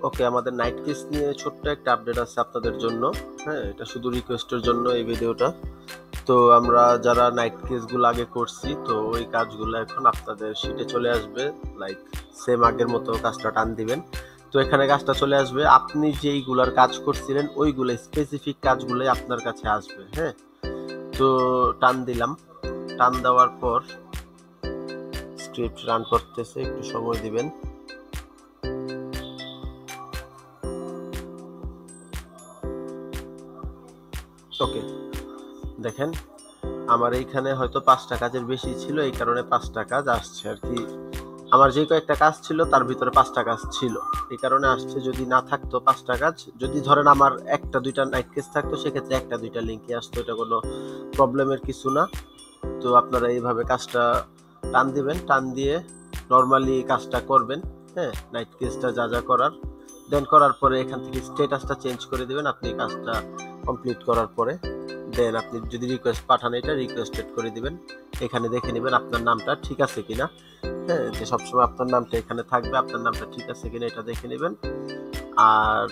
ওকে, আমাদের night case নিয়ে ছোট্ট একটা আপডেট আছে আপনাদের জন্য। হ্যাঁ, এটা শুধু রিকোয়েস্টের জন্য এই ভিডিওটা। তো আমরা যারা নাইট কেসগুলো আগে করছি, তো ওই কাজগুলো এখন আপনাদের শিটে চলে আসবে। লাইক সেম আগের মতো কাজটা টান দিবেন। তো এখানে কাজটা চলে আসবে, আপনি যেইগুলার কাজ করছিলেন ওইগুলো স্পেসিফিক কাজগুলোই আপনার কাছে আসবে। হ্যাঁ, তো টান দিলাম। টান দেওয়ার পর স্ক্রিপ্ট রান করতেছে, একটু সময় দিবেন। ওকে, দেখেন আমার এইখানে হয়তো 5টা কাজের বেশি ছিল, এই কারণে 5টা কাজ আসছে আর কি। আমার যে কয়েকটা কাজ ছিল তার ভিতরে 5টা কাজ ছিল, এই কারণে আসছে। যদি না থাকতো 5টা কাজ, যদি ধরেন আমার 1টা 2টা নাইট কেস থাকতো, সেক্ষেত্রে 1টা 2টা লিঙ্কে আসতো, এটা কোনো প্রবলেমের কিছু না। তো আপনারা এইভাবে কাজটা টান দিবেন, টান দিয়ে নর্মালি কাজটা করবেন। হ্যাঁ, নাইট কেসটা যা যা করার, দেন করার পরে এখান থেকে স্ট্যাটাসটা চেঞ্জ করে দিবেন আপনি কাজটা কমপ্লিট করার পরে। দেন আপনি যদি রিকোয়েস্ট পাঠান, এটা রিকোয়েস্টেড করে দিবেন। এখানে দেখে নেবেন আপনার নামটা ঠিক আছে কিনা। হ্যাঁ, যে সবসময় আপনার নামটা এখানে থাকবে, আপনার নামটা ঠিক আছে কিনা এটা দেখে নেবেন। আর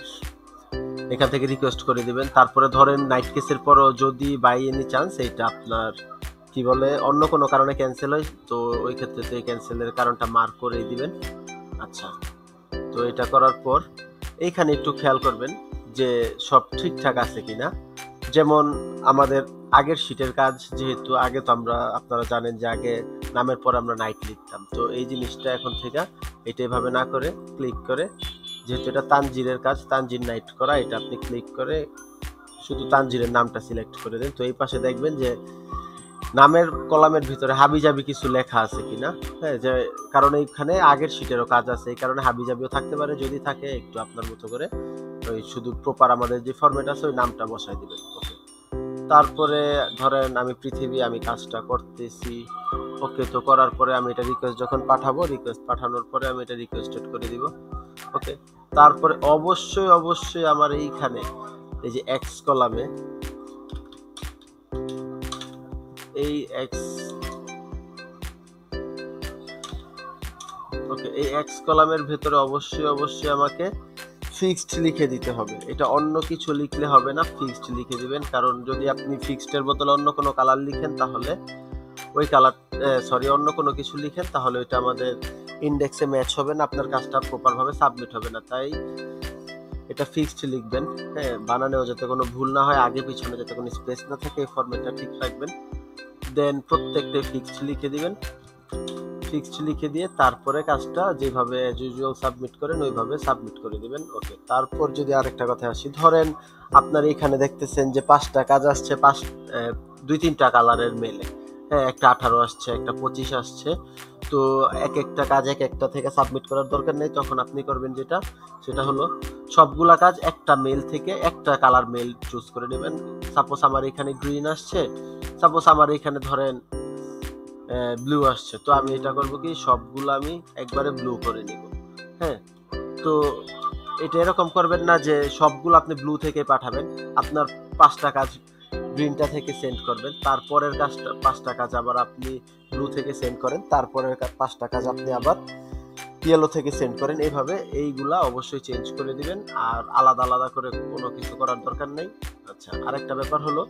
এখান থেকে রিকোয়েস্ট করে দিবেন। তারপরে ধরেন নাইট কেসের পরও যদি বাই এনি চান্স এইটা আপনার কি বলে অন্য কোনো কারণে ক্যান্সেল হয়, তো ওই ক্ষেত্রে তো এই ক্যান্সেলের কারণটা মার্ক করে দিবেন। আচ্ছা, তো এটা করার পর এইখানে একটু খেয়াল করবেন যে সব ঠিকঠাক আছে কিনা। যেমন আমাদের আগের শিটের কাজ, যেহেতু আগে তো আমরা, আপনারা জানেন যে আগে নামের পর আমরা নাইট লিখতাম, তো এই জিনিসটা এখন থেকে এটা এভাবে না করে ক্লিক করে, যেহেতু এটা তানজিরের কাজ, তানজির নাইট করা, এটা আপনি ক্লিক করে শুধু তানজিরের নামটা সিলেক্ট করে দেন। তো এই পাশে দেখবেন যে নামের কলামের ভিতরে হাবিজাবি কিছু লেখা আছে কিনা। হ্যাঁ, যে কারণ এইখানে আগের শিটেরও কাজ আছে, এই কারণে হাবিজাবিও থাকতে পারে। যদি থাকে একটু আপনার মতো করে ওই শুধু প্রপার আমাদের যে ফরম্যাট আছে ওই নামটা বসাই দিবেন। ওকে, তারপরে ধরেন আমি পৃথিবী, আমি কাজটা করতেছি। ওকে, তো করার পরে আমি এটা রিকোয়েস্ট যখন পাঠাবো, রিকোয়েস্ট পাঠানোর পরে আমি এটা রিকোয়েস্টেড করে দিব। ওকে, তারপরে অবশ্যই অবশ্যই আমার এইখানে এই যে এক্স কলামে এই এক্স, ওকে, এই এক্স কলামের ভেতরে অবশ্যই অবশ্যই আমাকে ফিক্সড লিখে দিতে হবে। এটা অন্য কিছু লিখলে হবে না, ফিক্সড লিখে দিবেন। কারণ যদি আপনি ফিক্সডের বদলে অন্য কোনো কালার লিখেন, তাহলে ওই কালার, সরি, অন্য কোনো কিছু লিখেন, তাহলে ওইটা আমাদের ইন্ডেক্সে ম্যাচ হবে না, আপনার কাজটা প্রপারভাবে সাবমিট হবে না। তাই এটা ফিক্সড লিখবেন। হ্যাঁ, বানানেও যাতে কোনো ভুল না হয়, আগে পিছনে যাতে কোনো স্পেস না থাকে, এই ফরম্যাটটা ঠিক রাখবেন। দেন প্রত্যেকটা ফিক্সড লিখে দিবেন। ফিক্সড লিখে দিয়ে তারপরে কাজটা যেভাবে অ্যাজ ইউজুয়াল সাবমিট করেন ওইভাবে সাবমিট করে দিবেন। ওকে, তারপর যদি আরেকটা কথা আসি, ধরেন আপনার এখানে দেখতেছেন যে 5টা কাজ আসছে, 2-3টা কালারের মেলে। হ্যাঁ, একটা 18 আসছে, একটা 25 আসছে। তো এক একটা কাজ এক একটা থেকে সাবমিট করার দরকার নেই। তখন আপনি করবেন যেটা, সেটা হলো সবগুলা কাজ একটা মেল থেকে একটা কালার মেল চুজ করে নেবেন। সাপোজ আমার এখানে গ্রিন আসছে, সাপোজ আমার এখানে ধরেন ব্লু আসছে, তো আমি এটা করব কি, সবগুলো আমি একবারে ব্লু করে নিব। হ্যাঁ, তো এটা এরকম করবেন না যে সবগুলো আপনি ব্লু থেকে পাঠাবেন। আপনার 5টা কাজ গ্রিনটা থেকে সেন্ড করবেন, তারপরের কাজটা 5টা কাজ আবার আপনি ব্লু থেকে সেন্ড করেন, তারপরের 5টা কাজ আপনি আবার ইয়েলো থেকে সেন্ড করেন। এইভাবে এইগুলা অবশ্যই চেঞ্জ করে দিবেন, আর আলাদা আলাদা করে কোনো কিছু করার দরকার নেই। আচ্ছা, আরেকটা ব্যাপার হলো,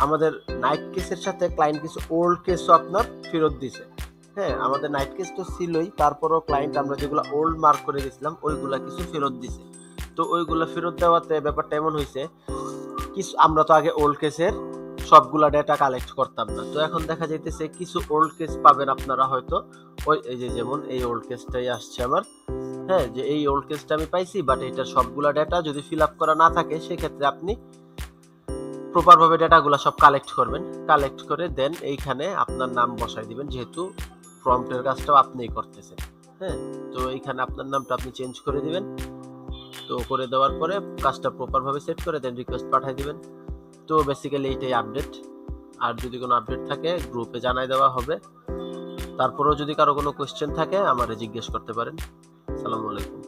আমাদের নাইট কেসের সাথে ক্লায়েন্ট কিছু ওল্ড কেসও আপনার ফেরত দিছে। হ্যাঁ, আমাদের নাইট কেস তো ছিলই, তারপরও ক্লায়েন্ট আমরা যেগুলো ওল্ড মার্ক করে গেছিলাম ওইগুলা কিছু ফেরত দিছে। তো ওইগুলা ফেরত দেওয়াতে ব্যাপারটা এমন হয়েছে, কিছু আমরা তো আগে ওল্ড কেসের সবগুলা ডেটা কালেক্ট করতাম না, তো এখন দেখা যাইতেছে কিছু ওল্ড কেস পাবেন আপনারা হয়তো, ওই এই যে যেমন এই ওল্ড কেসটাই আসছে আমার। হ্যাঁ, যে এই ওল্ড কেসটা আমি পাইছি, বাট এটা সবগুলা ডেটা যদি ফিল আপ করা না থাকে, সেক্ষেত্রে আপনি প্রপার ভাবে ডেটাগুলো সব কালেক্ট করবেন। কালেক্ট করে দেন এইখানে আপনার নাম বসাই দিবেন, যেহেতু প্রম্পটের কাজটাও আপনিই করতেছেন। হ্যাঁ, তো এইখানে আপনার নামটা আপনি চেঞ্জ করে দিবেন। তো করে দেওয়ার পরে কাজটা প্রপার ভাবে সেট করে দেন রিকোয়েস্ট পাঠিয়ে দিবেন। তো বেসিক্যালি এইটাই আপডেট। আর যদি কোনো আপডেট থাকে গ্রুপে জানাই দেওয়া হবে। তারপরেও যদি কারো কোনো কোয়েশ্চেন থাকে আমারে জিজ্ঞেস করতে পারেন। আসসালামু আলাইকুম।